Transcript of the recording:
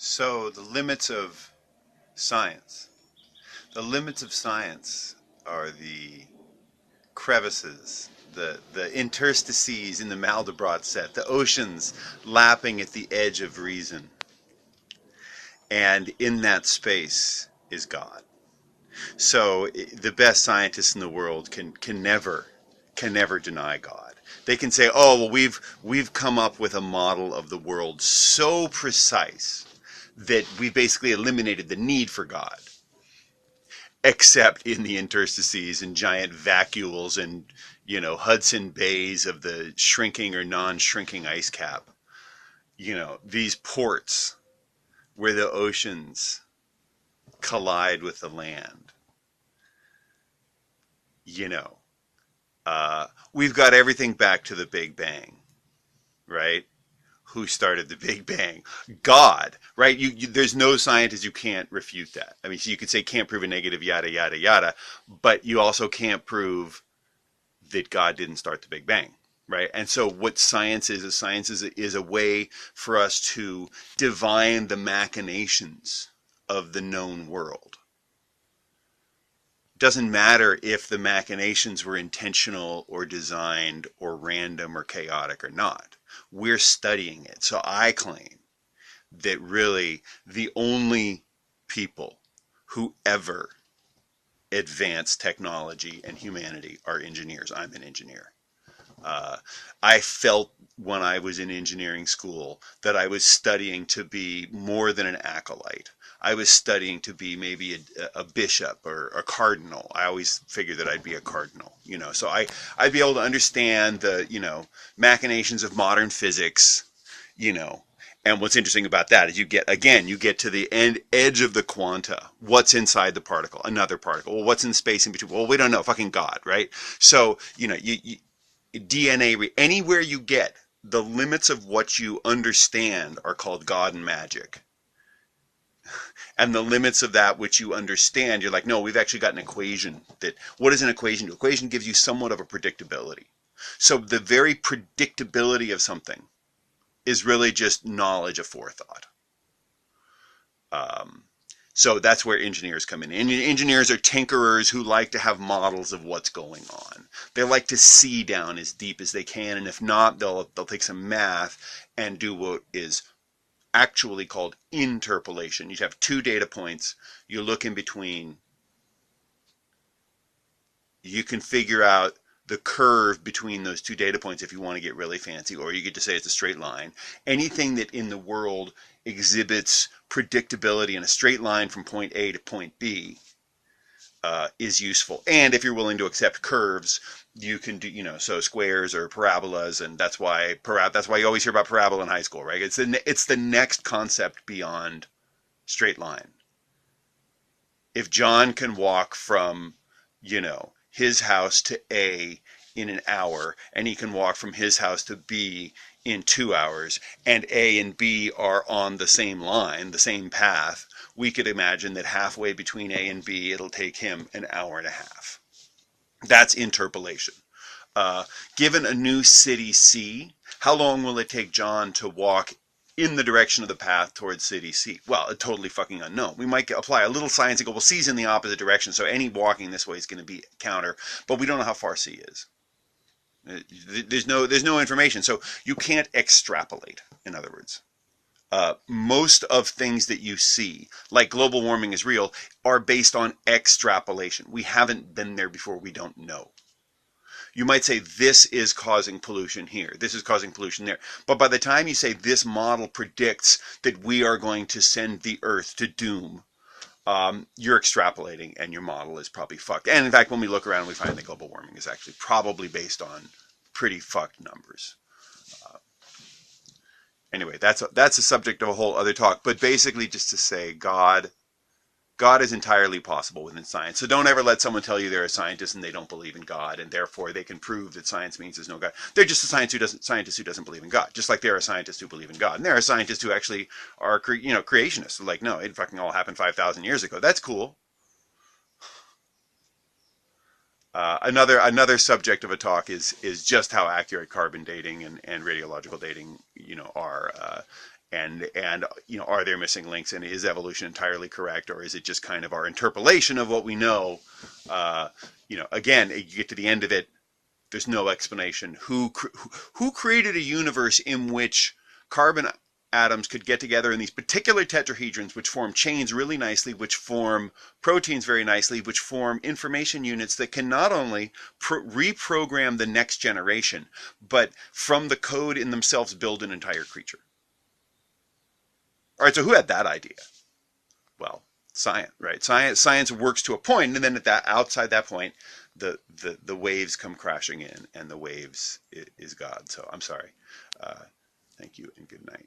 So the limits of science. The limits of science are the crevices, the interstices in the Mandelbrot set, the oceans lapping at the edge of reason. And in that space is God. So the best scientists in the world can never deny God. They can say, "Oh, well, we've come up with a model of the world so precise that we basically eliminated the need for God, except in the interstices and giant vacuoles and Hudson bays of the shrinking or non-shrinking ice cap. These ports where the oceans collide with the land. You know, we've got everything back to the Big Bang, right? Who started the Big Bang? God, right? There's no scientist who can't refute that. I mean, so you could say can't prove a negative, yada yada yada, but you also can't prove that God didn't start the Big Bang, right? And so what science is a way for us to divine the machinations of the known world. It doesn't matter if the machinations were intentional or designed or random or chaotic or not. We're studying it. So I claim that really the only people who ever advance technology and humanity are engineers. I'm an engineer. Uh, I felt when I was in engineering school that I was studying to be more than an acolyte. I was studying to be maybe a bishop or a cardinal. I always figured that I'd be a cardinal, So I'd be able to understand the, machinations of modern physics, you know. And what's interesting about that is you get to the edge of the quanta. What's inside the particle? Another particle. Well, what's in space in between? Well, we don't know. Fucking God, right? So, DNA, anywhere you get, the limits of what you understand are called God and magic. And the limits of that which you understand, you're like, no, we've actually got an equation that, what does an equation do? Equation gives you somewhat of a predictability. So the very predictability of something is really just knowledge of forethought. Um, so that's where engineers come in. Engineers are tinkerers who like to have models of what's going on. They like to see down as deep as they can, and if not, they'll take some math and do what is actually called interpolation. You have two data points. You look in between. You can figure out the curve between those two data points if you want to get really fancy, or you get to say it's a straight line. Anything that in the world exhibits predictability in a straight line from point A to point B is useful. And if you're willing to accept curves, you can do, so squares or parabolas, and that's why you always hear about parabola in high school, right? It's the next concept beyond straight line. If John can walk from, his house to A in an hour, and he can walk from his house to B in 2 hours, and A and B are on the same line, the same path, we could imagine that halfway between A and B, it'll take him an hour and a half. That's interpolation. Given a new city C, how long will it take John to walk in the direction of the path towards city C? Well, a totally fucking unknown. We might apply a little science and go, well, C's in the opposite direction, so any walking this way is going to be counter, but we don't know how far C is. There's no information, so you can't extrapolate, in other words. Most of things that you see, like global warming is real, are based on extrapolation. We haven't been there before. We don't know. You might say this is causing pollution here, this is causing pollution there. But by the time you say this model predicts that we are going to send the Earth to doom, you're extrapolating and your model is probably fucked. And in fact, when we look around, we find that global warming is actually probably based on pretty fucked numbers. Anyway, that's a subject of a whole other talk. But basically, just to say, God is entirely possible within science. So don't ever let someone tell you they're a scientist and they don't believe in God, and therefore they can prove that science means there's no God. They're just a scientist who doesn't believe in God. Just like there are scientists who believe in God, and there are scientists who actually are creationists. Like, no, it fucking all happened 5,000 years ago. That's cool. Another subject of a talk is just how accurate carbon dating and radiological dating are. and are there missing links, and is evolution entirely correct, or is it just kind of our interpolation of what we know? Again, you get to the end of it, there's no explanation. Who created a universe in which carbon atoms could get together in these particular tetrahedrons, which form chains really nicely, which form proteins very nicely, which form information units that can not only reprogram the next generation, but from the code in themselves build an entire creature? All right, so who had that idea? Well, science, right? Science works to a point, and then outside that point, the waves come crashing in, and the waves is God. So I'm sorry. Thank you and good night.